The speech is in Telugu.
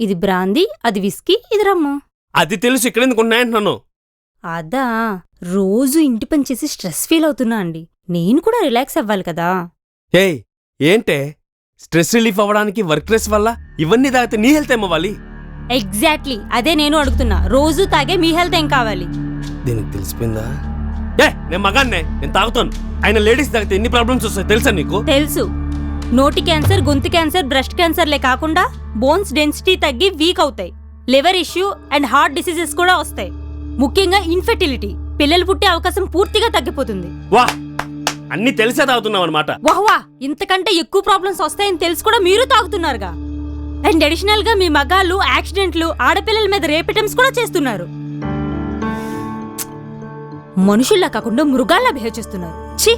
ఇది బ్రాందీ, అది విస్కీ, ఇది రమ్ము. అది తెలుసు, ఇక్కడెందుకు ఉన్నాయంటున్నాను. అదా, రోజు ఇంటి పని చేసి స్ట్రెస్ ఫీల్ అవుతున్నా అండి. నేను కూడా రిలాక్స్ అవ్వాలి కదా. ఏయ్ ఏంటే, స్ట్రెస్ రిలీఫ్ అవ్వడానికి వర్క్ స్ట్రెస్ వల్ల ఇవన్నీ తాగితే నీ హెల్త్ ఏమవ్వాలి? ఎగ్జాక్ట్లీ అదే నేను అడుగుతున్నా. రోజు తాగే మీ హెల్త్ ఏం కావాలి? దీనికి తెలిసిపోయిందా? నేను మగాన్నే, నేను తాగుతాను. ఆయన లేడీస్ తాగితే ఎన్ని ప్రాబ్లమ్స్ వస్తాయి తెలుసా నీకు? తెలుసు. నోటి క్యాన్సర్, గొంతు క్యాన్సర్, బ్రెస్ట్ క్యాన్సర్లే కాకుండా బోన్స్ డెన్సిటీ తగ్గి వీక్ అవుతాయి. Liver issue and heart diseases కూడా వస్తాయి. ముఖ్యంగా ఇన్ఫెర్టిలిటీ, పిల్లలు పుట్టే అవకాశం పూర్తిగా తగ్గిపోతుంది. వా, అన్ని తెలిసే తాగుతున్నావు అనమాట. వాహ్వా, ఇంతకంటే ఎక్కువ ప్రాబ్లమ్స్ వస్తాయని తెలుసు కూడా మీరు తాగుతున్నారుగా. అండ్ అడిషనల్ గా మీ మగాళ్ళు యాక్సిడెంట్లు, ఆడపిల్లల మీద రేప్ అటెంప్ట్స్ కూడా చేస్తున్నారు. మనుషుల్లా కాకుండా మృగాల్లా బిహేవ్ చేస్తున్నారు. ఛీ!